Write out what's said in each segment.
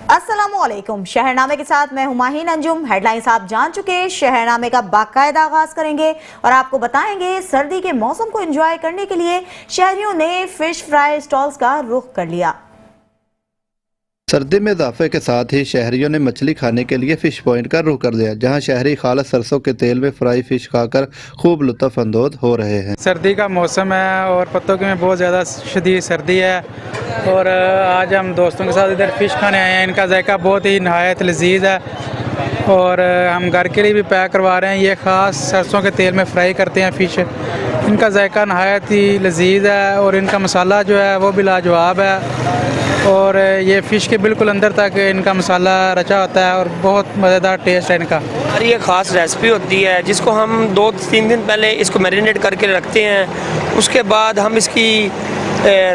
अस्सलामुअलैकुम। शहरनामे के साथ मैं हुमायूं अंजुम। हेडलाइंस आप जान चुके। शहरनामे का बाकायदा आगाज करेंगे और आपको बताएंगे सर्दी के मौसम को एंजॉय करने के लिए शहरियों ने फिश फ्राई स्टॉल्स का रुख कर लिया। सर्दी में इजाफे के साथ ही शहरियों ने मछली खाने के लिए फ़िश पॉइंट का रुख कर दिया, जहां शहरी खालस सरसों के तेल में फ्राई फ़िश खाकर खूब लुत्फ़ अंदोज हो रहे हैं। सर्दी का मौसम है और पत्तों की में बहुत ज़्यादा शदीद सर्दी है और आज हम दोस्तों के साथ इधर फ़िश खाने आए हैं। इनका जायका बहुत ही नहायत लजीज है और हम घर के लिए भी पैक करवा रहे हैं। ये ख़ास सरसों के तेल में फ्राई करते हैं फ़िश। इनका जायका नहायत ही लजीज है और इनका मसाला जो है वो भी लाजवाब है और ये फ़िश के बिल्कुल अंदर तक इनका मसाला रचा होता है और बहुत मज़ेदार टेस्ट है इनका। और ये ख़ास रेसिपी होती है जिसको हम 2-3 दिन पहले इसको मैरिनेट करके रखते हैं। उसके बाद हम इसकी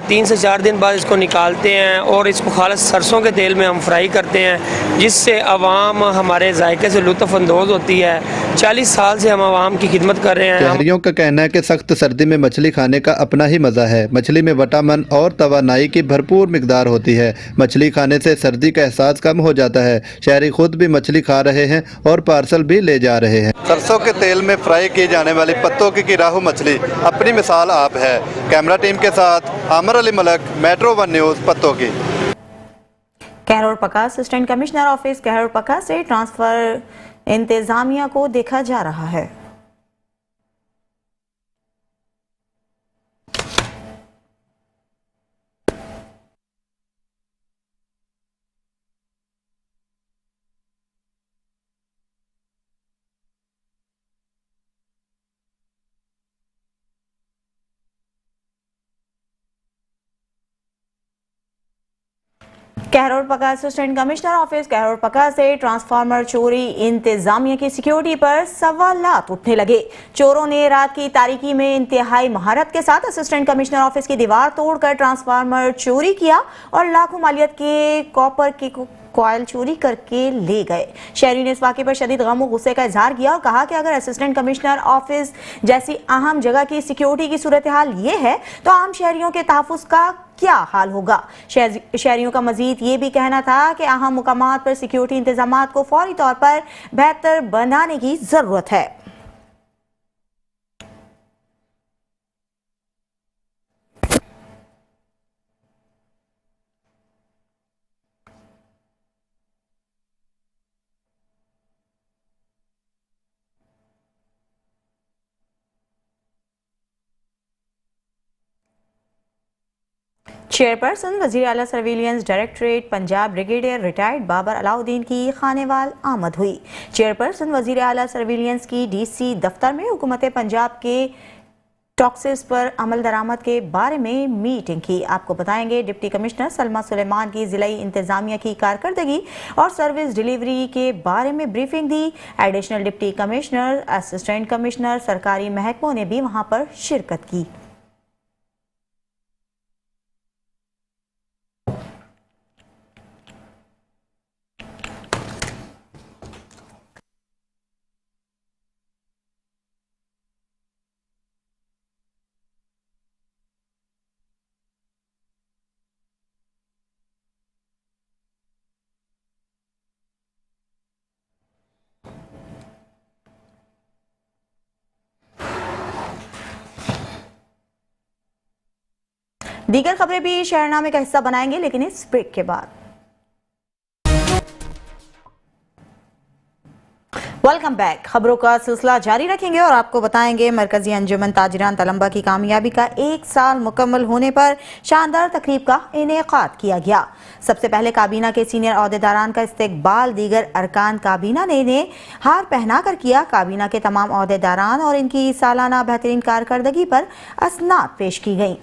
3 से 4 दिन बाद इसको निकालते हैं और इसको खालिस सरसों के तेल में हम फ्राई करते हैं, जिससे आवाम हमारे जायके से लुत्फ़ अंदोज़ होती है। 40 साल से हम आवाम की खिदमत कर रहे हैं। शहरियों का कहना है कि सख्त सर्दी में मछली खाने का अपना ही मज़ा है। मछली में विटामिन और तवानाई की भरपूर मिकदार होती है। मछली खाने से सर्दी का एहसास कम हो जाता है। शहरी खुद भी मछली खा रहे हैं और पार्सल भी ले जा रहे हैं। सरसों के तेल में फ्राई की जाने वाली पत्तों की राहू मछली अपनी मिसाल आप है। कैमरा टीम के साथ आमर अली मलक, मेट्रो 1 न्यूज़, पत्तों की। कहरोड़ पका असिस्टेंट कमिश्नर ऑफिस कहरोड़ पका से ट्रांसफर इंतजामिया को देखा जा रहा है। कहरोड़ पका असिस्टेंट कमिश्नर ऑफिस कहरोड़ पका से ट्रांसफार्मर चोरी इंतजामिया की सिक्योरिटी पर सवालात उठने लगे। चोरों ने रात की तारीकी में इंतहाई महारत के साथ असिस्टेंट कमिश्नर ऑफिस की दीवार तोड़कर ट्रांसफार्मर चोरी किया और लाखों मालियत के कॉपर के कॉयल चोरी करके ले गए। शहरी ने इस वाक़े पर शदीद गम और गुस्से का इजहार किया और कहा कि अगर असिस्टेंट कमिश्नर ऑफिस जैसी अहम जगह की सिक्योरिटी की सूरत हाल ये है तो आम शहरियों के तहफ़्फ़ुज़ का क्या हाल होगा। शहरियों का मजीद ये भी कहना था कि अहम मुकामात पर सिक्योरिटी इंतजामात को फौरी तौर पर बेहतर बनाने की जरूरत है। चेयरपर्सन वज़ीर आला surveillance directorate Punjab brigadier retired Babar Alauddin की खानेवाल आमद हुई। चेयरपर्सन वज़ीर आला सर्विलियंस की डीसी दफ्तर में हुकूमत पंजाब के टॉक्सिस पर अमल दरामद के बारे में मीटिंग की। आपको बताएंगे डिप्टी कमिश्नर सलमा सुलेमान की जिलाई इंतजामिया की कारकर्दगी और सर्विस डिलीवरी के बारे में ब्रीफिंग दी। Additional deputy commissioner, assistant commissioner, सरकारी महकमों ने भी वहां पर शिरकत की। दीगर खबरें भी शहरनामे का हिस्सा बनाएंगे, लेकिन इस ब्रेक के बाद। Welcome back. खबरों का सिलसिला जारी रखेंगे और आपको बताएंगे मरकजी अंजुमन ताजिरान तलंबा की कामयाबी का 1 साल मुकम्मल होने पर शानदार तकरीब का इनेकाद किया गया। सबसे पहले काबीना के सीनियर अहदेदारान का इस्तकबाल दीगर अरकान काबीना ने इन्हें हार पहना कर किया। काबीना के तमाम अहदेदारान और इनकी सालाना बेहतरीन कारकर्दगी पर असनाद पेश की गई।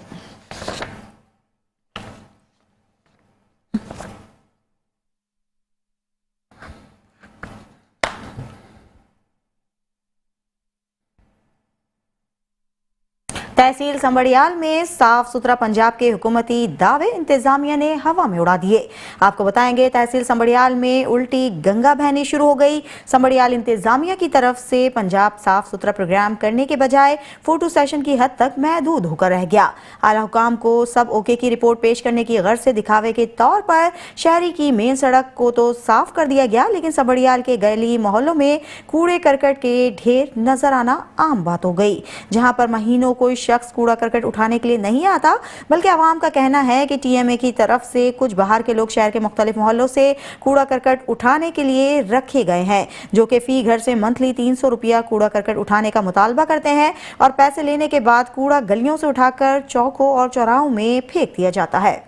तहसील संबड़ियाल में साफ सुथरा पंजाब के हुकूमती दावे इंतजामिया ने हवा में उड़ा दिए। आपको बताएंगे, तहसील संबड़ियाल में उल्टी गंगा बहनी शुरू हो गई। संबड़ियाल इंतजामिया की तरफ से पंजाब साफ सुथरा प्रोग्राम करने के बजाय फोटो सेशन की हद तक महदूद होकर रह गया। आला हुकाम को सब ओके की रिपोर्ट पेश करने की गर्ज से दिखावे के तौर पर शहरी की मेन सड़क को तो साफ कर दिया गया, लेकिन संबड़ियाल के गली मोहल्लों में कूड़े करकट के ढेर नजर आना आम बात हो गई। जहां पर महीनों कोई शख्स कूड़ा करकट उठाने के लिए नहीं आता, बल्कि आवाम का कहना है कि टीएमए की तरफ से कुछ बाहर के लोग शहर के मुख्तलिफ मोहल्लों से कूड़ा करकट उठाने के लिए रखे गए हैं, जो कि फी घर से मंथली 300 रुपया कूड़ा करकट उठाने का मुतालबा करते हैं और पैसे लेने के बाद कूड़ा गलियों से उठाकर चौकों और चौराहों में फेंक दिया जाता है।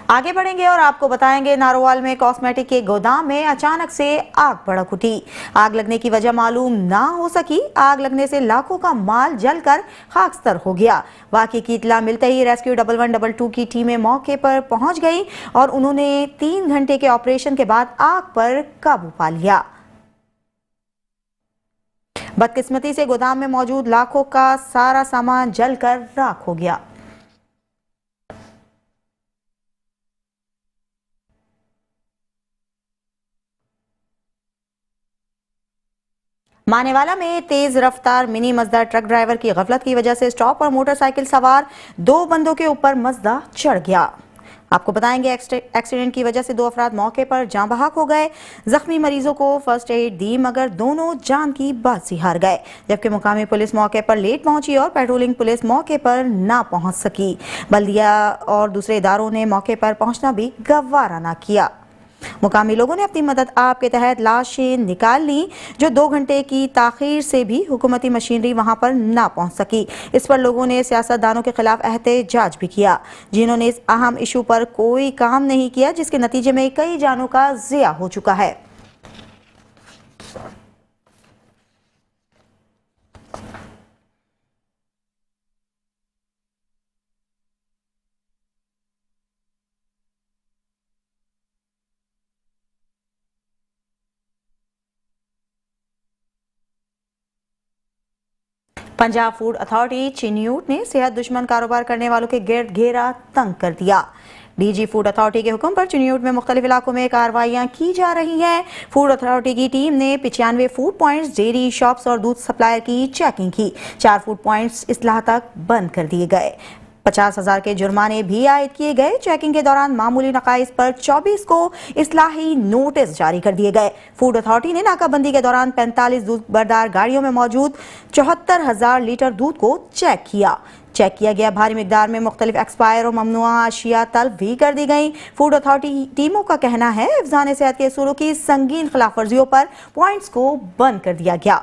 आगे बढ़ेंगे और आपको बताएंगे, नारोवाल में कॉस्मेटिक के गोदाम में अचानक से आग भड़क उठी। आग लगने की वजह मालूम ना हो सकी। आग लगने से लाखों का माल जलकर खाकस्तर हो गया। वाकई की इत्तला मिलते ही रेस्क्यू 1112 की टीमें मौके पर पहुंच गई और उन्होंने 3 घंटे के ऑपरेशन के बाद आग पर काबू पा लिया। बदकिस्मती से गोदाम में मौजूद लाखों का सारा सामान जलकर राख हो गया। मानेवाला में तेज रफ्तार मिनी मजदा ट्रक ड्राइवर की गफलत की वजह से स्टॉप पर मोटरसाइकिल सवार 2 बंदों के ऊपर मजदा चढ़ गया। आपको बताएंगे, एक्सीडेंट की वजह से 2 अफराद मौके पर जान बहक हो गए। जख्मी मरीजों को फर्स्ट एड दी, मगर दोनों जान की बाजी हार गए, जबकि मुकामी पुलिस मौके पर लेट पहुंची और पेट्रोलिंग पुलिस मौके पर ना पहुंच सकी। बल्दिया और दूसरे इदारों ने मौके पर पहुंचना भी गवारा ना किया। मुकामी लोगों ने अपनी मदद आप के तहत लाशें निकाल ली, जो 2 घंटे की ताखीर से भी हुकूमती मशीनरी वहां पर ना पहुंच सकी। इस पर लोगों ने सियासतदानों के खिलाफ एहतजाज भी किया, जिन्होंने इस अहम इशू पर कोई काम नहीं किया, जिसके नतीजे में कई जानों का ज़िया हो चुका है। पंजाब फूड अथॉरिटी चिन्यूट ने सेहत दुश्मन कारोबार करने वालों के गिर्द घेरा तंग कर दिया। डीजी फूड अथॉरिटी के हुक्म पर चिन्यूट में मुख्तलिफ इलाकों में कार्रवाइयां की जा रही हैं। फूड अथॉरिटी की टीम ने 95 फूड पॉइंट्स, डेयरी शॉप्स और दूध सप्लायर की चेकिंग की। 4 फूड पॉइंट्स इस्लाह तक बंद कर दिए गए। 50,000 के जुर्माने भी आयद किए गए। चेकिंग के दौरान मामूली नकाइस पर 24 को इस्लाही नोटिस जारी कर दिए गए। फूड अथॉरिटी ने नाकाबंदी के दौरान 45 दूध बरदार गाड़ियों में मौजूद 74,000 लीटर दूध को चेक किया गया। भारी मिकदार में मुख्तलिफ एक्सपायर और ममनुआ अशिया तलब भी कर दी गई। फूड अथॉरिटी टीमों का कहना है, हिफ्ज़ान सेहत के असूलों की संगीन खिलाफ वर्जियों पर पॉइंट्स को बंद कर दिया गया।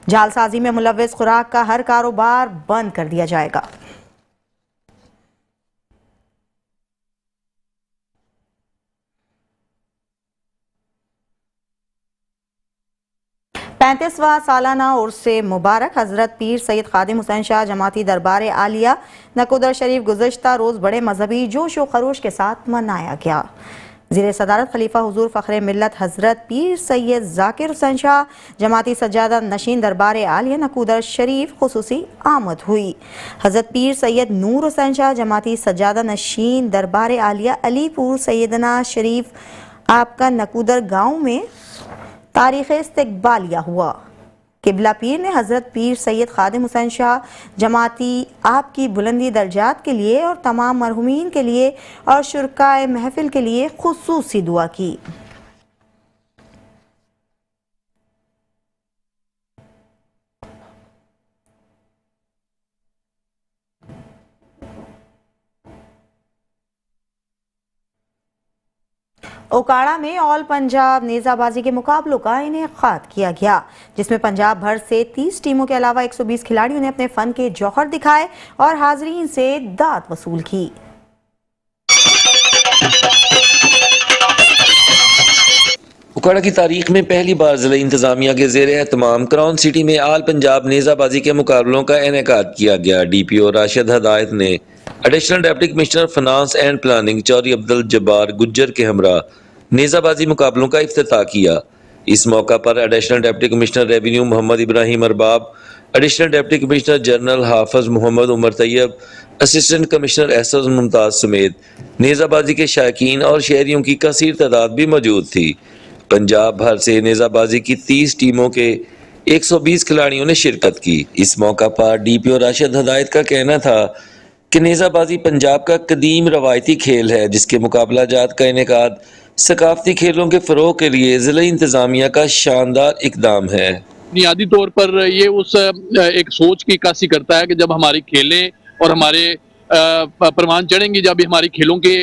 जालसाजी में मुलव्वस खुराक का हर कारोबार बंद कर दिया जाएगा। 35वां सालाना उर्स मुबारक हज़रत पीर सैयद खादिम हुसैन शाह जमाती दरबार आलिया नकोदर शरीफ गुज़श्ता रोज़ बड़े मजहबी जोश व खरोश के साथ मनाया गया। ज़िले सदारत खलीफा हुजूर फ़ख्रे मिल्लत हज़रत पीर सैयद ज़ाकिर हुसैन शाह जमाती सज्जादा नशीन दरबार आलिया नकोदर शरीफ खुसूसी आमद हुई। हज़रत पीर सैयद नूर हुसैन शाह जमाती सज्जादा नशीन दरबार आलिया अलीपुर सैयदना शरीफ आपका नकोदर गाँव में तारीख़ इस्तकबालिया हुआ। किबला पीर ने हज़रत पीर सैयद खादिम हुसैन शाह जमाती आपकी बुलंदी दर्जात के लिए और तमाम मरहूमीन के लिए और शुरकाए महफिल के लिए खुसूसी दुआ की। ओकाड़ा में ऑल पंजाब नेज़ाबाजी के मुकाबलों का इनेकाद किया गया, जिसमें पंजाब भर से 30 टीमों के अलावा 120 खिलाड़ियों ने अपने फन के जौहर दिखाए और हाजरीन से दाद वसूल की। ओकाड़ा की तारीख में पहली बार जिला इंतजामिया के ज़ेर एहतमाम क्राउन सिटी में आल पंजाब नेज़ाबाजी के मुकाबलों का इनेकाद किया गया। DPO राशिद हदायत ने additional deputy commissioner finance and planning Chaudhry Abdul Jabbar Gujjar के हमरा नेज़ाबाजी मुकाबलों का इफ्तिताह किया। इस मौका पर additional deputy commissioner revenue Mohammad Ibrahim Arbab, additional deputy commissioner general Hafiz Mohammad Umar Tayyab, assistant commissioner SS Mumtaz समेत नेज़ाबाजी के शायकीन और शहरियों की कसीर तादाद भी मौजूद थी। पंजाब भर से नेज़ाबाजी की 30 टीमों के 120 खिलाड़ियों ने शिरकत की। इस मौका पर डीपीओ राशिद हदायत का कहना था कि नेज़ाबाजी पंजाब का कदीम रवायती खेल है, जिसके मुकाबला जात का इनेकाद सकाफती खेलों के फ़रोग़ के लिए ज़िला इंतज़ामिया का शानदार इक़दाम है। बुनियादी तौर पर ये उस एक सोच की इक्कासी करता है कि जब हमारी खेलें और हमारे परवान चढ़ेंगी, जब हमारी खेलों के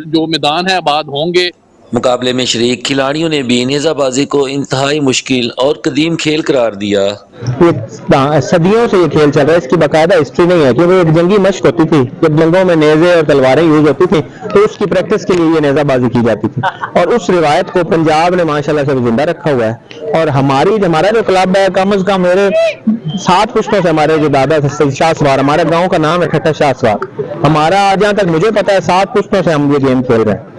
जो मैदान है आबाद होंगे। मुकाबले में शरीक खिलाड़ियों ने भी नेज़ाबाजी को इंतहाई मुश्किल और कदीम खेल करार दिया। ये सदियों से ये खेल चल रहा है, इसकी बाकायदा हिस्ट्री नहीं है, क्योंकि एक जंगी मश्क होती थी जब जंगों में नेज़े और तलवारें यूज होती थी, तो उसकी प्रैक्टिस के लिए ये नेज़ाबाजी की जाती थी और उस रिवायत को पंजाब ने माशाल्लाह से जिंदा रखा हुआ है। और हमारा जो क्लब है, कम अज कम मेरे 7 पुश्तों से हमारे जो दादा थे शाह सवार, हमारे गाँव का नाम है ठट्टा शाह सवार, हमारा जहाँ तक मुझे पता है 7 पुश्तों से हम ये गेम खेल रहे हैं।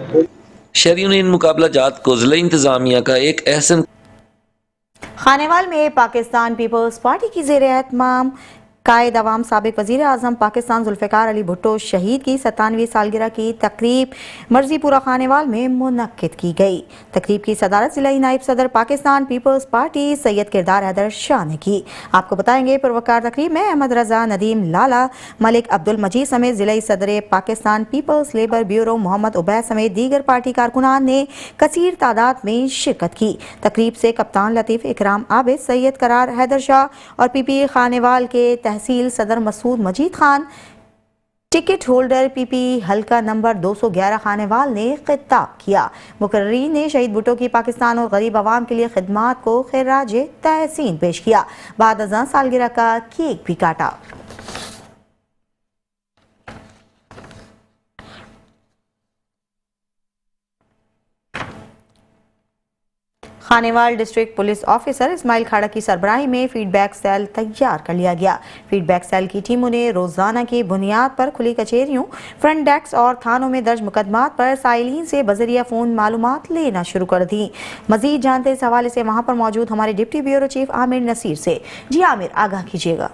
शहरियों ने इन मुकाबला जात को जिला इंतजामिया का एक एहसन खानेवाल में पाकिस्तान पीपल्स पार्टी की ज़ेर-ए-एहतमाम कायद अवाम साबिक वज़ीर आज़म पाकिस्तान जुल्फ़िकार अली भुट्टो शहीद की 97वीं सालगिरह की तकरीब मर्ज़ीपुरा खानेवाल में मुनक्किद की गई। तकरीब की सदारत ज़िला नायब सदर पाकिस्तान पीपल्स पार्टी सैयद किरदार हैदर शाह ने की। आपको बताएंगे पुरवकार तकरीब में अहमद रज़ा, नदीम लाला, मलिक अब्दुल मजीद समेत ज़िला सदर Pakistan Peoples Labour Bureau Mohammad Ubaid समेत दीगर पार्टी कारकुनान ने कसीर तादाद में शिरकत की। तकरीब से कप्तान लतीफ़, इकराम आबिद, सैयद करार हैदर शाह और पीपी खानेवाल के तहसील सदर मसूद मजीद खान, टिकट होल्डर पीपी हल्का नंबर 211 खानेवाल ने खिताब किया। मुकर्रीन ने शहीद भुट्टो की पाकिस्तान और गरीब आवाम के लिए खिदमात को खिराज तहसीन पेश किया। बाद अज़ां सालगिरह का केक भी काटा। Khanewal district police officer Ismail Khara की सरबराही में फीडबैक सेल तैयार कर लिया गया। फीडबैक सेल की टीमों ने रोजाना की बुनियाद पर खुली कचहरियों, फ्रंट डेस्क और थानों में दर्ज मुकदमात पर साइलिन से बजरिया फ़ोन मालूमात लेना शुरू कर दी। मजीद जानते इस हवाले से वहां पर मौजूद हमारे deputy bureau chief Aamir Naseer से। जी आमिर, आगाह कीजिएगा।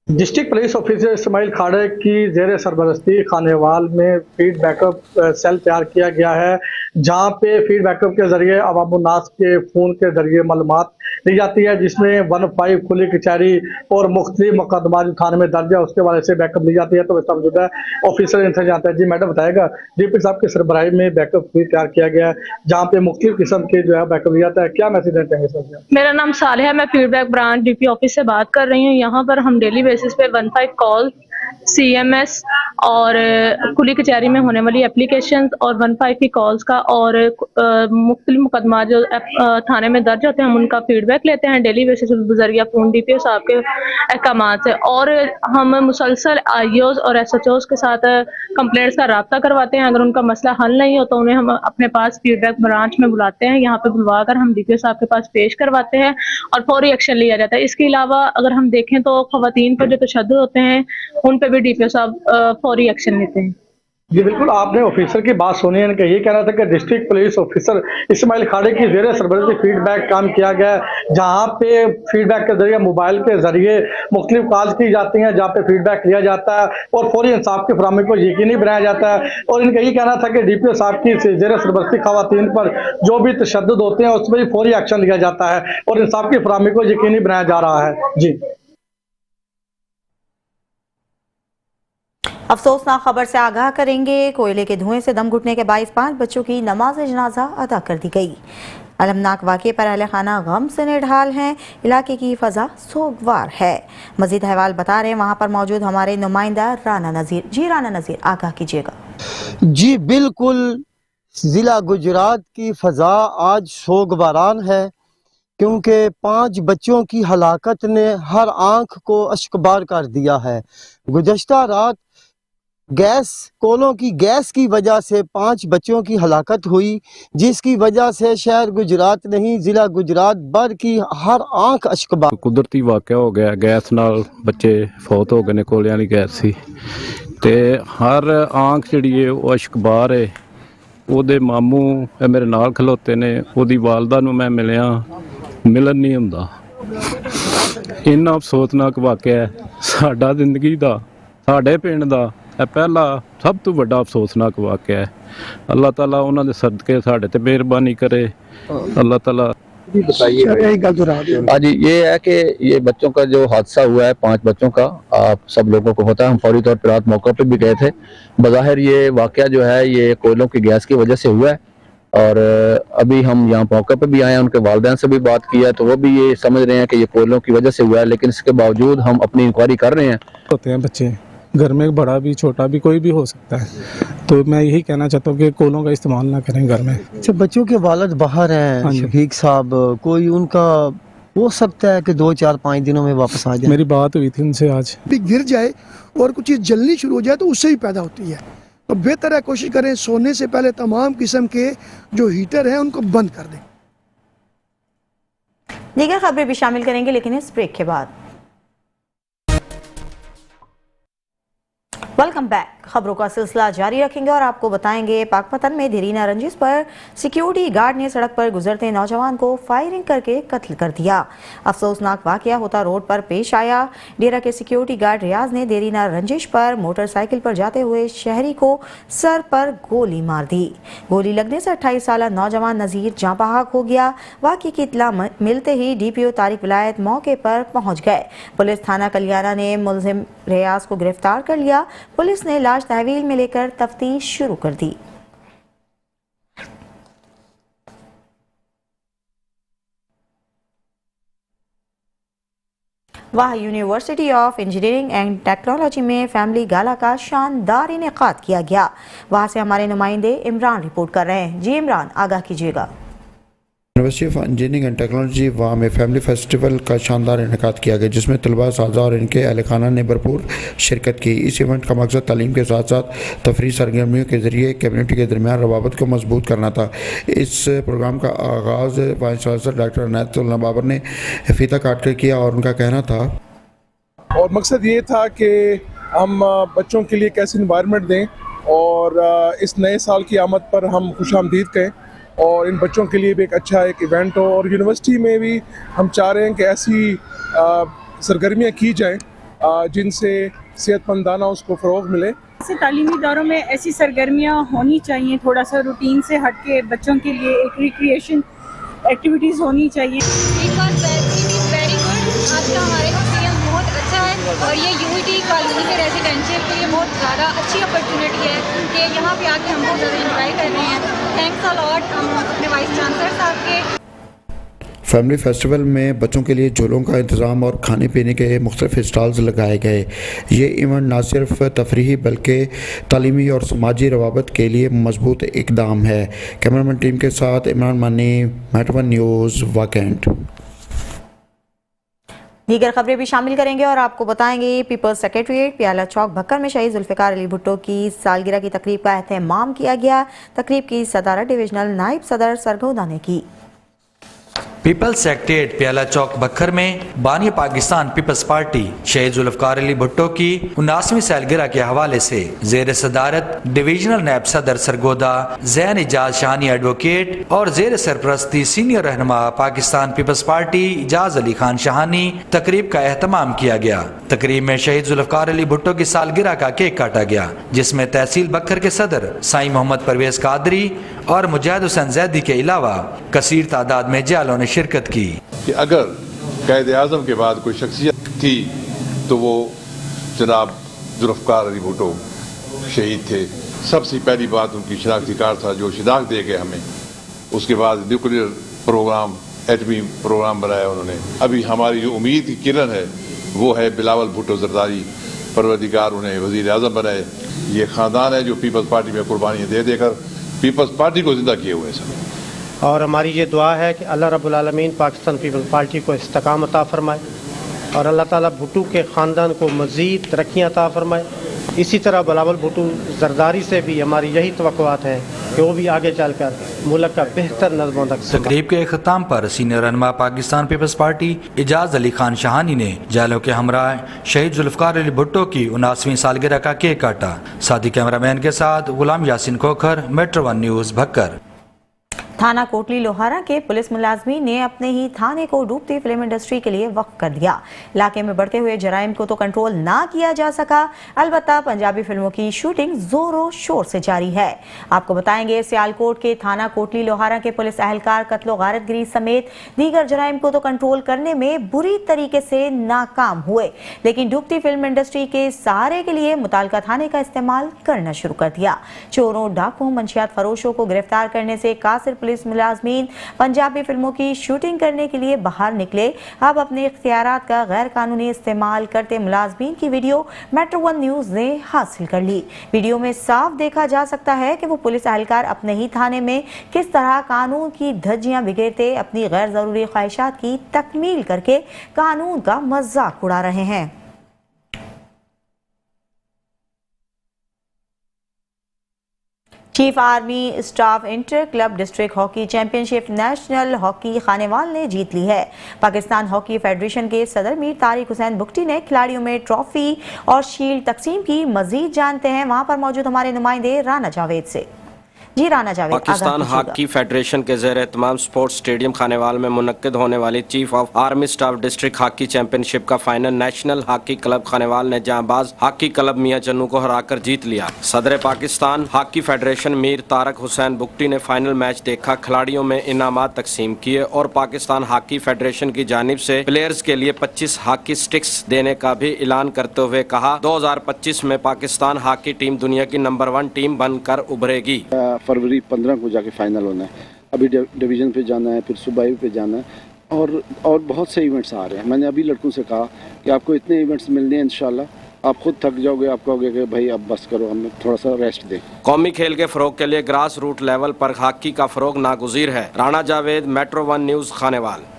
डिस्ट्रिक्ट पुलिस ऑफिसर इस्माइल खाड़े की ज़ेर सरबरस्ती खानेवाल में फीड बैकअप सेल तैयार किया गया है, जहां पे फीड बैकअप के जरिए अवामुन्नास के फ़ोन के जरिए मालूमात ली जाती है, जिसमें 15 खुली कचहरी और मुख्तलिफ मुकदमा जो थाने में दर्ज है उसके बारे से बैकअप ली जाती है। तो इसका मौजूद है ऑफिसर इनसे जानते हैं। जी मैडम, बताएगा डीपी साहब की सरबराही में बैकअप भी तैयार किया गया है, जहाँ पे मुख्तलिफ किस्म के जो है बैकअप लिया जाता है, क्या मैसेज देते हैं सर? मेरा नाम सालिहा है, मैं फीडबैक ब्रांच डीपी ऑफिस से बात कर रही हूँ। यहाँ पर हम डेली बेसिस पे 15 कॉल, CMS और खुली कचहरी में होने वाली एप्लीकेशंस और 15 की कॉल्स का और मुख्तलिफ मुकदमा जो थाने में दर्ज होते हैं हम उनका फीडबैक लेते हैं डेली बेसिस गुजरिया फ़ोन DPO साहब के अहकामात से। और हम मुसलसल IOs और SHOs के साथ कंप्लेंट्स का रब्ता करवाते हैं। अगर उनका मसला हल नहीं हो तो उन्हें हम अपने पास फीडबैक ब्रांच में बुलाते हैं। यहाँ पे बुलवा कर हम DPO साहब के पास पेश करवाते हैं और फौरी एक्शन लिया जाता है। इसके अलावा अगर हम देखें तो ख़वातीन पर जो तशद्दुद होते हैं उन पे भी DPO साहब फौरी एक्शन लेते हैं। जी बिल्कुल, आपने ऑफिसर की बात सुनी है। इनका ये कहना था कि डिस्ट्रिक्ट पुलिस ऑफिसर इस्माइल खाड़े की ज़ेर सरबराही फीडबैक काम किया गया है, जहाँ पे फीडबैक के जरिए मोबाइल के जरिए मुख्तलिफ कॉल्स की जाती हैं, जहाँ पे फीडबैक लिया जाता है और फौरी इंसाफ की फराहमी को यकीनी बनाया जाता है। और इनका ये कहना था कि DPO साहब की ज़ेर सरबराही खवातीन पर जो भी तशद्दुद होते हैं उस पर भी फौरी एक्शन लिया जाता है और इंसाफ की फराहमी को यकीनी बनाया जा रहा है। जी अफसोसनाक खबर से आगाह करेंगे। कोयले के धुएं से दम घुटने के बाइस 5 बच्चों की नमाज जनाजा अदा कर दी गई। अलमनाक वाक़े पर अहले खाना गम से निढाल हैं। इलाके की फ़ज़ा सोगवार है। मज़ीद अहवाल बता रहे हैं वहाँ पर मौजूद हमारे नुमाइंदा राना नज़ीर। जी राना नज़ीर, आगाह कीजिएगा। जी बिल्कुल, ज़िला गुजरात की फ़ज़ा आज सोगवारान है, क्योंकि 5 बच्चों की हलाकत ने हर आँख को अश्कबार कर दिया है। गुज़श्ता रात कोलों की गैस की वजह से 5 बच्चों की हलाकत हुई, जिसकी वजह से शहर गुजरात नहीं ज़िला गुजरात भर की हर आँख अश्कबार। कुदरती वाक़या हो गया, गैस नाल बच्चे फौत हो गए ने, कोलियां दी गैस सी ते हर आँख जिहड़ी है वो अश्कबार है ਉਹਦੇ ਮਾਮੂ ਇਹ ਮੇਰੇ ਨਾਲ ਖਲੋਤੇ ਨੇ, ਉਹਦੀ ਵਾਲਦਾ ਨੂੰ ਮੈਂ ਮਿਲਿਆ, ਮਿਲਣ ਨਹੀਂ ਹੁੰਦਾ। ਇੰਨਾ ਅਫਸੋਸਨਾਕ ਵਾਕਿਆ ਹੈ ਸਾਡਾ ਜ਼ਿੰਦਗੀ ਦਾ, ਸਾਡੇ ਪਿੰਡ ਦਾ ਇਹ ਪਹਿਲਾ ਸਭ ਤੋਂ ਵੱਡਾ ਅਫਸੋਸਨਾਕ ਵਾਕਿਆ ਹੈ। अल्लाह ताला उन्होंने सदके साढ़े ते मेहरबानी करे। अल्लाह ताला बताइए। हाँ जी, ये है कि ये बच्चों का जो हादसा हुआ है, 5 बच्चों का, आप सब लोगों को होता है। हम फौरी तौर पर रात मौके पर भी गए थे। बज़ाहिर ये वाक़या जो है ये कोयलों की गैस की वजह से हुआ है और अभी हम यहाँ मौके पर भी आए हैं, उनके वालिदैन से भी बात किया तो वो भी ये समझ रहे हैं कि ये कोयलों की वजह से हुआ है, लेकिन इसके बावजूद हम अपनी इंक्वायरी कर रहे हैं। होते हैं बच्चे घर में, बड़ा भी छोटा भी कोई भी हो सकता है, तो मैं यही कहना चाहता हूँ कि कोयलों का इस्तेमाल ना करें घर में। अच्छा, बच्चों के वालिद बाहर हैं शफीक साहब, कोई उनका हो सकता है कि 2, 4, 5 दिनों में वापस आ जाए? मेरी बात हुई थी उनसे आज। भी गिर जाए और कुछ चीज़ जलनी शुरू हो जाए तो उससे भी पैदा होती है, तो बेहतर है कोशिश करें सोने से पहले तमाम किस्म के जो हीटर हैं उनको बंद कर दें। दीगर खबरें भी शामिल करेंगे लेकिन इस ब्रेक के बाद। Welcome back. खबरों का सिलसिला जारी रखेंगे और आपको बताएंगे पाकपतन में देरीना रंजिश पर सिक्योरिटी गार्ड ने सड़क पर गुजरते नौजवान को फायरिंग करके कत्ल कर दिया। अफसोसनाक वाकया होता रोड पर पेश आया। डेरा के सिक्योरिटी गार्ड रियाज ने देरीना रंजिश पर मोटरसाइकिल पर जाते हुए शहरी को सर पर गोली मार दी। गोली लगने से 28 साल नौजवान नज़ीर जाँ बहक हो गया। वाकये की इत्तला मिलते ही DPO तारिक विलायत मौके पर पहुंच गए। पुलिस थाना कलियाना ने मुलजिम रियाज को गिरफ्तार कर लिया। पुलिस ने लाश तहवील में लेकर तफ्तीश शुरू कर दी। वहाँ university of engineering and technology में फैमिली गाला का शानदार इनेकाद किया गया। वहाँ से हमारे नुमाइंदे इमरान रिपोर्ट कर रहे हैं। जी इमरान, आगाह कीजिएगा। University of engineering and technology वहाँ में फैमिली फेस्टिवल का शानदार इनेकाद किया गया, जिसमें तलबा, साजा और इनके अहल खाना ने भरपूर शिरकत की। इस इवेंट का मकसद तालीम के साथ साथ तफरीह सरगर्मियों के ज़रिए कम्यूनिटी के दरमियान रवाबत को मजबूत करना था। इस प्रोग्राम का आगाज़ वाइस चांसलर डॉक्टर अनायतुल्लाह बाबर ने फीता काट कर किया और उनका कहना था, और मकसद ये था कि हम बच्चों के लिए कैसे इन्वायरमेंट दें और इस नए साल की आमद पर हम खुशामदीद कहें और इन बच्चों के लिए भी एक अच्छा एक इवेंट हो। और यूनिवर्सिटी में भी हम चाह रहे हैं कि ऐसी सरगर्मियाँ की जाएं जिनसे सेहतमंदाना उसको फ़रोग़ मिले। ऐसे तालीमी दौरों में ऐसी सरगर्मियाँ होनी चाहिए, थोड़ा सा रूटीन से हट के बच्चों के लिए एक रिक्रिएशन एक्टिविटीज़ होनी चाहिए। एक बार वेरी गुड, आज का हमारे एक्सपीरियंस बहुत अच्छा है और ये यूनिटी कॉलोनी के रेजिडेंशियल के लिए बहुत ज़्यादा अच्छी अपॉर्चुनिटी है कि यहाँ पे आके हम बहुत ज़्यादा एंजॉय कर रहे हैं। थैंक्स अ लॉट हम अपने वाइस चांसलर साहब के। फैमिली फेस्टिवल में बच्चों के लिए झूलों का इंतज़ाम और खाने पीने के मुख्तलिफ स्टॉल्स लगाए गए। ये इवेंट न सिर्फ तफरीही बल्कि तालीमी और समाजी रवाबत के लिए मजबूत इकदाम है। कैमरामैन टीम के साथ इमरान मानी, मैट 1 न्यूज़, वाकैंट। दीगर खबरें भी शामिल करेंगे और आपको बताएंगे पीपल्स सेक्रेटरीट प्याला चौक भक्कर में शहीद जुल्फ़िकार अली भुट्टो की सालगिरह की तकरीब का एहतमाम किया गया। तकरीब की सदारत डिविजनल नायब सदर सरगोदा ने की। पीपल्स सेक्रेटरीट प्याला चौक भक्कर में बानी पाकिस्तान पीपल्स पार्टी शहीद जुल्फ़िकार अली भुट्टो की 79वीं सालगिरह के हवाले से ज़ेर सदारत डिविजनल नायब सदर सरगोदा ज़ैन इजाज शाहानी एडवोकेट और ज़ेर सरपरस्ती सीनियर रहनुमा पाकिस्तान पीपल्स पार्टी इजाज अली खान शाहानी तकरीब का एहतमाम किया गया। तकरीब में शहीद जुल्फ़िकार अली भुट्टो की सालगिरह का केक काटा गया, जिसमें तहसील बक्खर के सदर साईं मोहम्मद परवेज़ कादरी और मुजाहिद हुसैन जैदी के अलावा कसीर तादाद में जालों ने शिरकत की। कि अगर कायद आज़म के बाद कोई शख्सियत थी तो वो जनाब जुल्फ़िकार अली भुट्टो शहीद थे। सबसे पहली बात उनकी शनाख्ती कार्ड था जो शनाख्त दे गए हमें। उसके बाद न्यूक्लियर प्रोग्राम, एटमी प्रोग्राम बनाया उन्होंने। अभी हमारी जो उम्मीद की किरण है वो है बिलावल भुट्टो जरदारी, परवरदिगार उन्हें वज़ीर आज़म बनाए। ये ख़ानदान है जो पीपल्स पार्टी में कुर्बानियाँ दे देकर पीपल्स पार्टी को ज़िंदा किए हुए हैं। और हमारी ये दुआ है कि अल्लाह रब्बुल आलमीन पाकिस्तान पीपल्स पार्टी को इस्तिकामत अता फरमाए और अल्लाह ताला भुट्टो के ख़ानदान को मज़ीद तरक्कियाँ अता फरमाए। इसी तरह बिलावल भुट्टो जरदारी से भी हमारी यही तवक्कुआत है कि वो भी आगे चलकर मुल्क का बेहतर नज़्म नक्शा। तकरीब के अख्ताम पर सीनियर रहनुमा पाकिस्तान पीपल्स पार्टी इजाज अली खान शाहानी ने जालों के हमराह शहीद जुल्फकार अली भुट्टो की 79वीं सालगिरह का केक काटा। साथी कैमरामैन के साथ गुलाम यासिन खोखर, मेट्रो 1 न्यूज़ भक्कर। थाना कोटली लोहारा के पुलिस मुलाजमीन ने अपने ही थाने को डूबती फिल्म इंडस्ट्री के लिए वक्फ कर दिया। इलाके में बढ़ते हुए जराइम को तो कंट्रोल ना किया जा सका, अलबत्ता पंजाबी फिल्मों की शूटिंग जोरों शोर से जारी है। आपको बताएंगे सियालकोट के थाना कोटली लोहारा के पुलिस अहलकार कत्लो गारतगिरी समेत दीगर जराइम को तो कंट्रोल करने में बुरी तरीके से नाकाम हुए, लेकिन डूबती फिल्म इंडस्ट्री के सहारे के लिए मुताल्लिका थाने का इस्तेमाल करना शुरू कर दिया। चोरों, डाकुओं, मंशियात फरोशों को गिरफ्तार करने से कासिर पुलिस मुलाजमीन पंजाबी फिल्मों की शूटिंग करने के लिए बाहर निकले। अब अपने इख्तियारात का गैर कानूनी इस्तेमाल करते मुलाजमीन की वीडियो मेट्रो 1 न्यूज़ ने हासिल कर ली। वीडियो में साफ देखा जा सकता है कि वो पुलिस एहलकार अपने ही थाने में किस तरह कानून की धज्जियां बिखेरते अपनी गैर जरूरी ख्वाहिशात की तकमील करके कानून का मजाक उड़ा रहे हैं। Chief army staff inter club district hockey championship national hockey Khanewal ने जीत ली है। पाकिस्तान हॉकी फेडरेशन के सदर मीर तारिक हुसैन बुख्ती ने खिलाड़ियों में ट्रॉफी और शील्ड तकसीम की। मजीद जानते हैं वहां पर मौजूद हमारे नुमाइंदे राना जावेद से। जी राना जावेद, पाकिस्तान हॉकी फेडरेशन के ज़ेर तमाम स्पोर्ट्स स्टेडियम खानेवाल में मुनक्किद होने वाली chief of army staff district hockey championship का final national hockey club Khanewal ने जांबाज हॉकी क्लब मियां चन्नू को हराकर जीत लिया। सदर पाकिस्तान हॉकी फेडरेशन मीर तारिक हुसैन बुख्ती ने फाइनल मैच देखा, खिलाड़ियों में इनामात तकसीम किए और पाकिस्तान हॉकी फेडरेशन की जानिब से प्लेयर्स के लिए 25 हॉकी स्टिक्स देने का भी ऐलान करते हुए कहा 2025 में पाकिस्तान हॉकी टीम दुनिया की नंबर 1 टीम बनकर उभरेगी। फरवरी 15 को जाके फाइनल होना है, अभी डिवीज़न पे जाना है, फिर सूबाई पे जाना है और बहुत से इवेंट्स आ रहे हैं। मैंने अभी लड़कों से कहा कि आपको इतने इवेंट्स मिलने हैं, इंशाल्लाह आप खुद थक जाओगे, आप कहोगे कि भाई अब बस करो, हमें थोड़ा सा रेस्ट दें। कौमी खेल के फ़रोग के लिए ग्रास रूट लेवल पर हॉकी का फ़रोग नागुज़ीर है। Rana Javed, metro 1 news Khanewal.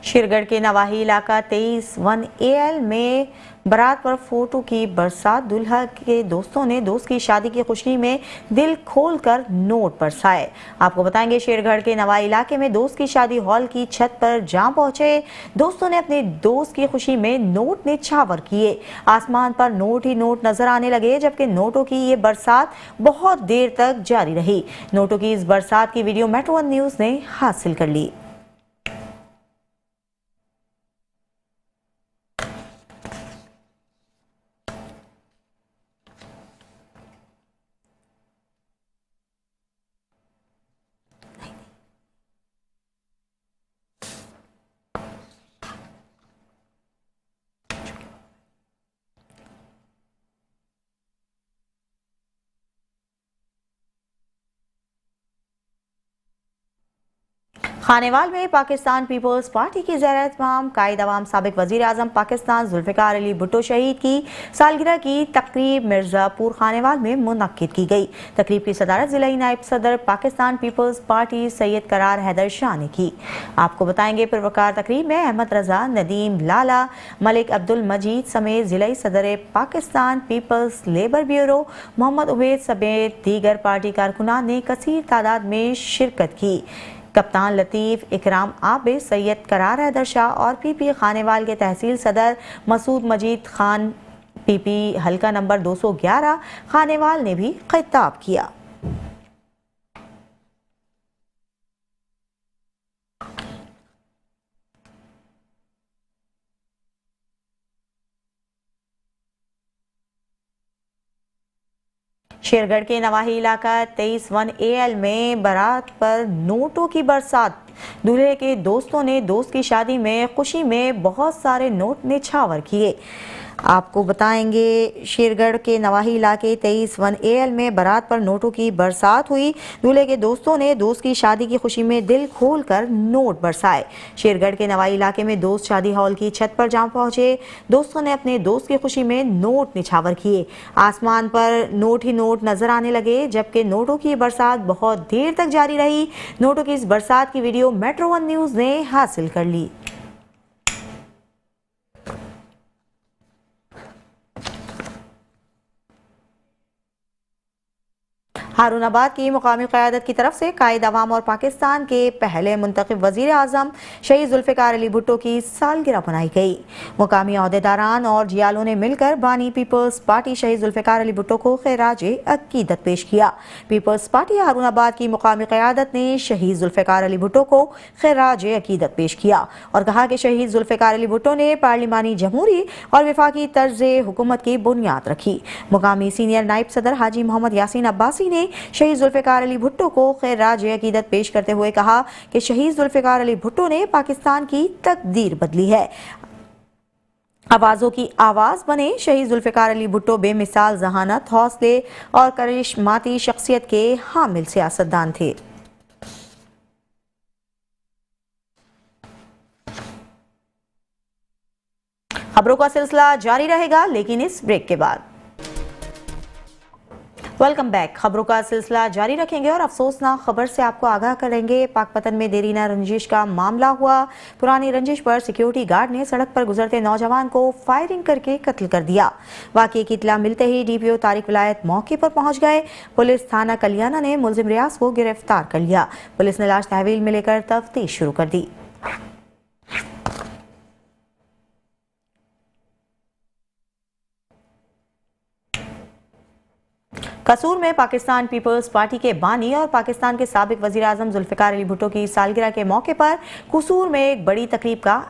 शेरगढ़ के नवाही इलाका 23 AL में बारात पर फोटो की बरसात। दुल्हा के दोस्तों ने दोस्त की शादी की खुशी में दिल खोलकर नोट बरसाए। आपको बताएंगे शेरगढ़ के नवाही इलाके में दोस्त की शादी हॉल की छत पर जा पहुंचे दोस्तों ने अपने दोस्त की खुशी में नोट निछावर किए। आसमान पर नोट ही नोट नजर आने लगे, जबकि नोटों की ये बरसात बहुत देर तक जारी रही। नोटों की इस बरसात की वीडियो मेट्रो 1 न्यूज़ ने हासिल कर ली। खानेवाल में पाकिस्तान पीपल्स पार्टी की ज़ेर-ए-इत्माम कायद अवाम साबिक वज़ीर आज़म पाकिस्तान जुल्फ़िकार अली भुट्टो शहीद की सालगिरह की तकरीब मिर्ज़ापुर खानेवाल में मुनक्किद की गई। तकरीब की सदारत ज़िला नायब सदर पाकिस्तान पीपल्स पार्टी सैयद करार हैदर शाह ने की। आपको बताएंगे पुरवकार तकरीब में अहमद रजा, नदीम लाला, मलिक अब्दुल मजीद समेत ज़िला सदर Pakistan Peoples Labour Bureau Mohammad Ubaid समेत दीगर पार्टी कारकुनान ने कसीर तादाद में शिरकत की। कप्तान लतीफ़, इकराम आबिद, सैयद करार हैदर शाह और PP खानेवाल के तहसील सदर मसूद मजीद खान, PP हल्का नंबर 211 खानेवाल ने भी खिताब किया। शेरगढ़ के नवाही इलाका 23 AL में बारात पर नोटों की बरसात। दूल्हे के दोस्तों ने दोस्त की शादी में खुशी में बहुत सारे नोट निछावर किए। आपको बताएंगे शेरगढ़ के नवाही इलाके 23 AL में बारात पर नोटों की बरसात हुई। दूल्हे के दोस्तों ने दोस्त की शादी की खुशी में दिल खोलकर नोट बरसाए। शेरगढ़ के नवाही इलाके में दोस्त शादी हॉल की छत पर जा पहुंचे दोस्तों ने अपने दोस्त की खुशी में नोट निछावर किए। आसमान पर नोट ही नोट नजर आने लगे, जबकि नोटों की बरसात बहुत देर तक जारी रही। नोटों की इस बरसात की वीडियो मेट्रो 1 न्यूज़ ने हासिल कर ली। हारूनाबाद की मुकामी क़यादत की तरफ से कायद अवाम और पाकिस्तान के पहले मुंतखब वज़ीर आज़म शहीद जुल्फ़िकार अली भुट्टो की सालगिरह मनाई गई। मुकामी अहदेदारान और जियालों ने मिलकर बानी पीपल्स पार्टी शहीद जुल्फ़िकार अली भुट्टो को खैराज अकीदत पेश किया। पीपल्स पार्टी हारूनाबाद की मुकामी क़यादत ने शहीद जुल्फ़िकार अली भुट्टो को खैराज अकीदत पेश किया और कहा कि शहीद जुल्फ़िकार अली भुट्टो ने पार्लिमानी जमहूरी और वफाकी तर्ज हुकूमत की बुनियाद रखी। मुकामी सीनियर नायब सदर हाजी मोहम्मद यासीन अब्बासी ने शहीद जुल्फ़िकार अली भुट्टो को खैराज अकीदत पेश करते हुए कहा कि शहीद जुल्फ़िकार अली भुट्टो ने पाकिस्तान की तकदीर बदली है। आवाज़ों की आवाज़ बने शहीद जुल्फ़िकार अली भुट्टो बेमिसाल जहानत, हौसले और करिश्माती शख्सियत के हामिल सियासतदान थे। खबरों का सिलसिला जारी रहेगा, लेकिन इस ब्रेक के बाद। Welcome back. खबरों का सिलसिला जारी रखेंगे और अफसोसनाक खबर से आपको आगाह करेंगे। पाकपतन में देरीना रंजिश का मामला हुआ। पुरानी रंजिश पर सिक्योरिटी गार्ड ने सड़क पर गुजरते नौजवान को फायरिंग करके कत्ल कर दिया। वाकये की इत्तला मिलते ही DPO तारिक विलायत मौके पर पहुंच गए। पुलिस थाना कलियाना ने मुलजिम रियाज को गिरफ्तार कर लिया। पुलिस ने लाश तहवील में लेकर तफ्तीश शुरू कर दी। कसूर में पाकिस्तान पीपल्स पार्टी के बानी और पाकिस्तान के साबिक वजीर आजम जुल्फ़िकार अली भुट्टो की सालगिरह के मौके पर कसूर में एक बड़ी तकरीब का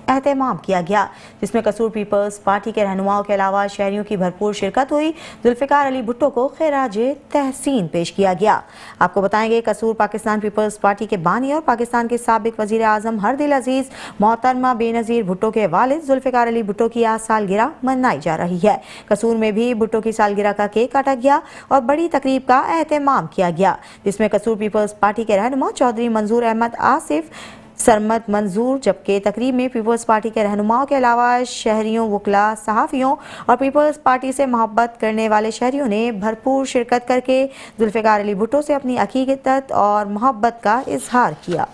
एहतमाम किया गया, जिसमें कसूर पीपल्स पार्टी के रहनुमाओं के अलावा शहरियों की भरपूर शिरकत हुई। जुल्फ़िकार अली भुट्टो को खैराज तहसीन पेश किया गया। आपको बताएंगे कसूर पाकिस्तान पीपल्स पार्टी के बानी और पाकिस्तान के साबिक वजीर आजम हरदिल अजीज मोहतरमा बेनज़ीर भुट्टो के वालिद जुल्फ़िकार अली भुट्टो की आज सालगिरह मनाई जा रही है। कसूर में भी भुट्टो की सालगिरह का केक काटा गया और बड़ी तकरीब का एहतमाम किया गया, जिसमें कसूर पीपल्स पार्टी के रहनुमा चौधरी मंजूर अहमद आसिफ सरमद मंजूर, जबकि तकरीब में पीपल्स पार्टी के रहनुमाओं के अलावा शहरियों, वकला, सहाफ़ियों और पीपल्स पार्टी से मोहब्बत करने वाले शहरियों ने भरपूर शिरकत करके जुल्फ़िकार अली भुट्टो से अपनी अकीदत और मोहब्बत का इजहार किया।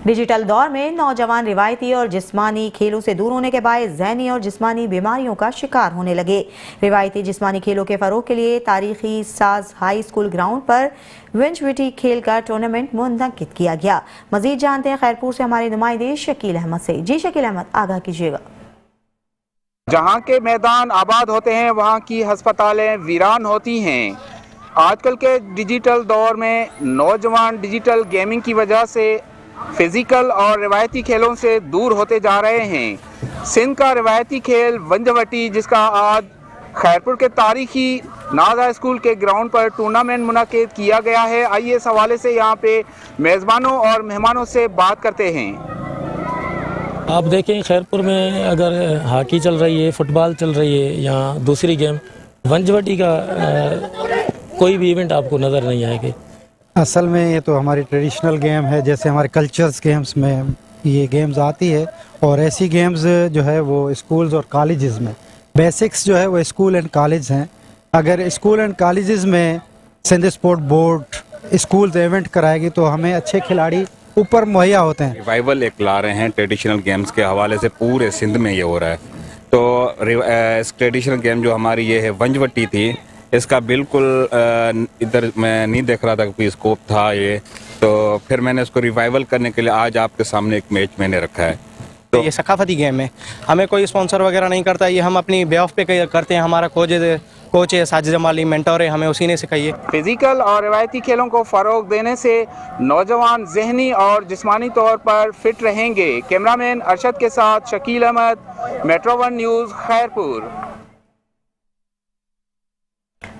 डिजिटल दौर में नौजवान रिवायती और जिस्मानी खेलों से दूर होने के बायस ज़हनी और जिस्मानी बीमारियों का शिकार होने लगे। रिवायती जिस्मानी खेलों के फ़रोग़ के लिए तारीखी साज हाई स्कूल ग्राउंड पर विंचविटी खेल का टूर्नामेंट मुनक़िद किया गया। मज़ीद जानते हैं खैरपुर से हमारे नुमाइंदे शकील अहमद से। जी शकील अहमद, आगाह कीजिएगा। जहाँ के मैदान आबाद होते हैं वहाँ की हस्पतालें वीरान होती हैं। आजकल के डिजिटल दौर में नौजवान डिजिटल गेमिंग की वजह से फिजिकल और रिवायती खेलों से दूर होते जा रहे हैं। सिंध का रिवायती खेल वंजवटी, जिसका आज खैरपुर के तारीखी नाजा स्कूल के ग्राउंड पर टूर्नामेंट मुनक़िद किया गया है। आइए इस हवाले से यहाँ पे मेज़बानों और मेहमानों से बात करते हैं। आप देखें खैरपुर में अगर हॉकी चल रही है, फुटबॉल चल रही है या दूसरी गेम, वंजवटी का कोई भी इवेंट आपको नज़र नहीं आएगी। असल में ये तो हमारी ट्रेडिशनल गेम है, जैसे हमारे कल्चर्स गेम्स में ये गेम्स आती है और ऐसी गेम्स जो है वो स्कूल्स और कॉलेजेस में, बेसिक्स जो है वो स्कूल एंड कॉलेज हैं। अगर स्कूल एंड कॉलेजेस में Sindh sport board schools event कराएगी तो हमें अच्छे खिलाड़ी ऊपर मुहैया होते हैं। रिवाइवल एक ला रहे हैं ट्रेडिशनल गेम्स के हवाले से, पूरे सिंध में ये हो रहा है। तो इस ट्रेडिशनल गेम जो हमारी ये है वंजवटी थी, इसका बिल्कुल इधर मैं नहीं देख रहा था कोई स्कोप था ये, तो फिर मैंने इसको रिवाइवल करने के लिए आज आपके सामने एक मैच मैंने रखा है। तो ये सकाफती गेम है, हमें कोई स्पॉन्सर वगैरह नहीं करता, ये हम अपनी बे ऑफ पे करते हैं। हमारा कोच है साजिद जमाली, मेंटर है, हमें उसी ने सिखाई है। फिजिकल और रिवायती खेलों को फ़रोग़ देने से नौजवान ज़हनी और जिस्मानी तौर पर फिट रहेंगे। कैमरामैन अरशद के साथ शकील अहमद, मेट्रो 1 न्यूज़, खैरपुर।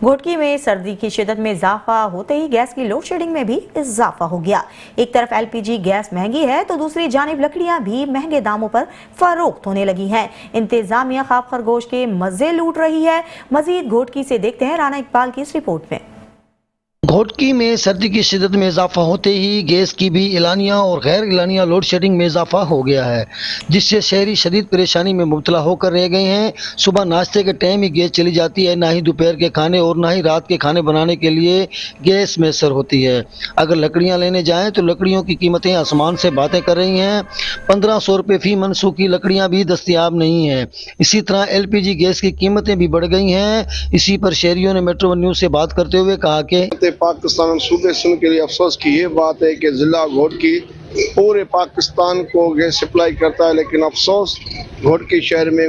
घोटकी में सर्दी की शिद्दत में इजाफा होते ही गैस की लोड शेडिंग में भी इजाफा हो गया। एक तरफ LPG गैस महंगी है तो दूसरी जानिब लकड़ियां भी महंगे दामों पर फरोख्त होने लगी हैं। इंतजामिया ख्वाब खरगोश के मजे लूट रही है। मजीद घोटकी से देखते हैं राना इकबाल की इस रिपोर्ट में। घोटकी में सर्दी की शिद्दत में इजाफा होते ही गैस की भी एलानिया और गैर एलानिया लोड शेडिंग में इजाफा हो गया है, जिससे शहरी शदीद परेशानी में मुब्तला होकर रह गए हैं। सुबह नाश्ते के टाइम ही गैस चली जाती है, ना ही दोपहर के खाने और ना ही रात के खाने बनाने के लिए गैस मैसर होती है। अगर लकड़ियां लेने जाएं तो लकड़ियों की कीमतें आसमान से बातें कर रही हैं। 1500 रुपये फी मन सूखी लकड़ियां भी दस्तियाब नहीं है। इसी तरह LPG गैस की कीमतें भी बढ़ गई हैं। इसी पर शहरियों ने मेट्रो वन न्यूज़ से बात करते हुए कहा कि पाकिस्तान सूबे सिंध के लिए अफसोस की ये बात है कि ज़िला घोटकी पूरे पाकिस्तान को गैस सप्लाई करता है, लेकिन अफसोस घोटकी शहर में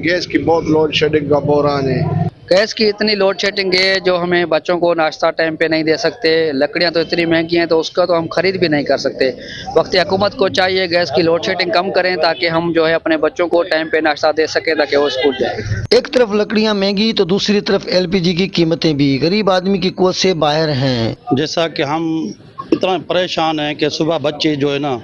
गैस की बहुत लोड शेडिंग का बहरान है। गैस की इतनी लोड शेडिंग है जो हमें बच्चों को नाश्ता टाइम पे नहीं दे सकते। लकड़ियां तो इतनी महंगी हैं तो उसका तो हम खरीद भी नहीं कर सकते। वक्त हुकूमत को चाहिए गैस की लोड शेडिंग कम करें ताकि हम जो है अपने बच्चों को टाइम पे नाश्ता दे सकें ताकि वो स्कूल जाए। एक तरफ लकड़ियां महंगी तो दूसरी तरफ LPG की कीमतें भी गरीब आदमी की कुव्वत से बाहर हैं। जैसा कि हम इतना परेशान हैं कि सुबह बच्चे जो है ना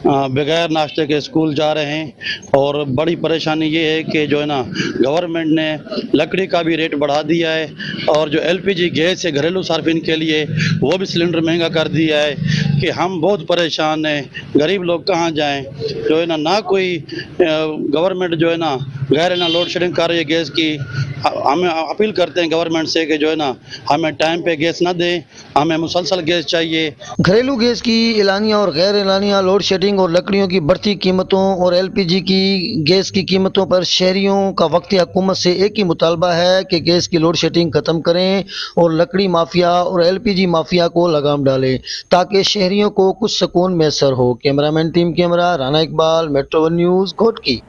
बगैर नाश्ते के स्कूल जा रहे हैं, और बड़ी परेशानी ये है कि जो है ना गवर्नमेंट ने लकड़ी का भी रेट बढ़ा दिया है, और जो LPG गैस है घरेलू सार्फिन के लिए वो भी सिलेंडर महंगा कर दिया है कि हम बहुत परेशान हैं। गरीब लोग कहाँ जाएं? जो है ना कोई गवर्नमेंट जो है ना गैर ना लोड शेडिंग कर रही है गैस की। हमें अपील करते हैं गवर्नमेंट से कि जो है ना हमें टाइम पे गैस ना दें, हमें मुसलसल गैस चाहिए। घरेलू गैस की एलानिया और गैर एलानिया लोड शेडिंग और लकड़ियों की बढ़ती कीमतों और LPG की गैस की कीमतों पर शहरियों का वक्ती हुकूमत से एक ही मुतालबा है कि गैस की लोड शेडिंग ख़त्म करें और लकड़ी माफिया और LPG माफिया को लगाम डालें ताकि शहरियों को कुछ सुकून मैसर हो। Cameraman team camera Rana Iqbal, metro one news, Ghotki.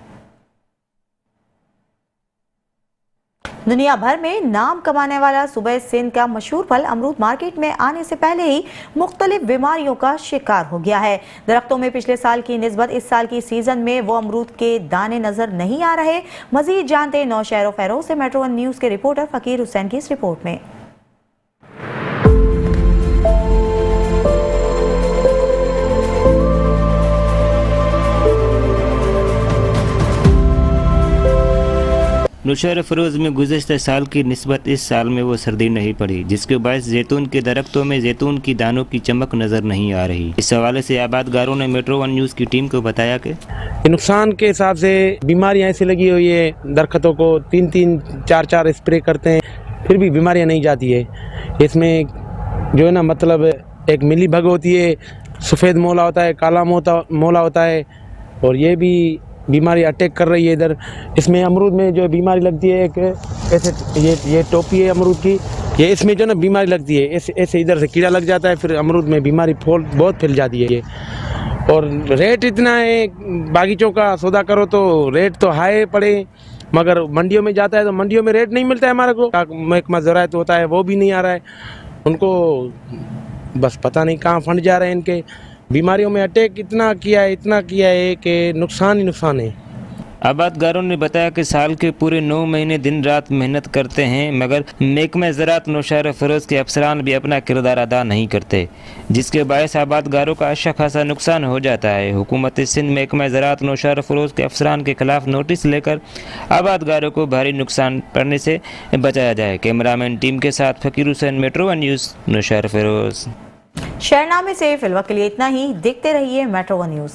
दुनिया भर में नाम कमाने वाला सूबे सिंध का मशहूर फल अमरूद मार्केट में आने से पहले ही मुख्तलिफ बीमारियों का शिकार हो गया है। दरख्तों में पिछले साल की निस्बत इस साल की सीजन में वो अमरूद के दाने नजर नहीं आ रहे। मजीद जानते हैं नौशहर फैरोज से मेट्रो वन न्यूज़ के रिपोर्टर फकीर हुसैन की इस रिपोर्ट में। नौशहर फरोज़ में गुज़श्ता साल की निस्बत इस साल में वो सर्दी नहीं पड़ी, जिसके बायस जैतून के दरख्तों में जैतून की दानों की चमक नज़र नहीं आ रही। इस हवाले से आबादगारों ने मेट्रो वन न्यूज़ की टीम को बताया कि नुकसान के हिसाब से बीमारियां ऐसी लगी हुई है, दरख्तों को 3-3, 4-4 स्प्रे करते हैं फिर भी बीमारियां नहीं जाती है। इसमें जो है ना मतलब एक मिली भग होती है, सफ़ेद मोला होता है, काला मोला होता है, और ये भी बीमारी अटैक कर रही है इधर। इसमें अमरूद में जो बीमारी लगती है एक ऐसे ये टोपी है अमरूद की, ये इसमें जो ना बीमारी लगती है ऐसे इधर से कीड़ा लग जाता है, फिर अमरूद में बीमारी बहुत फैल जाती है ये। और रेट इतना है, बागीचों का सौदा करो तो रेट तो हाई पड़े, मगर मंडियों में जाता है तो मंडियों में रेट नहीं मिलता है हमारे को। महकमा ज़राअत होता है वो भी नहीं आ रहा है, उनको बस पता नहीं कहाँ फंड जा रहे हैं। इनके बीमारियों में अटैक इतना किया है कि नुकसान ही नुकसान है। आबादगारों ने बताया कि साल के पूरे 9 महीने दिन रात मेहनत करते हैं, मगर महकमा ज़राअत नौशहर फरोज़ के अफसरान भी अपना किरदार अदा नहीं करते, जिसके बायस आबादगारों का अच्छा खासा नुकसान हो जाता है। हुकूमत सिंध महकमा ज़राअत नौशहर फरोज़ के अफसरान के खिलाफ नोटिस लेकर आबादगारों को भारी नुकसान पड़ने से बचाया जाए। कैमरामैन टीम के साथ Fakir Hussain, metro one news, Naushahro Feroze. शहरनामे से फिलहाल के लिए इतना ही। देखते रहिए मेट्रो वन न्यूज़।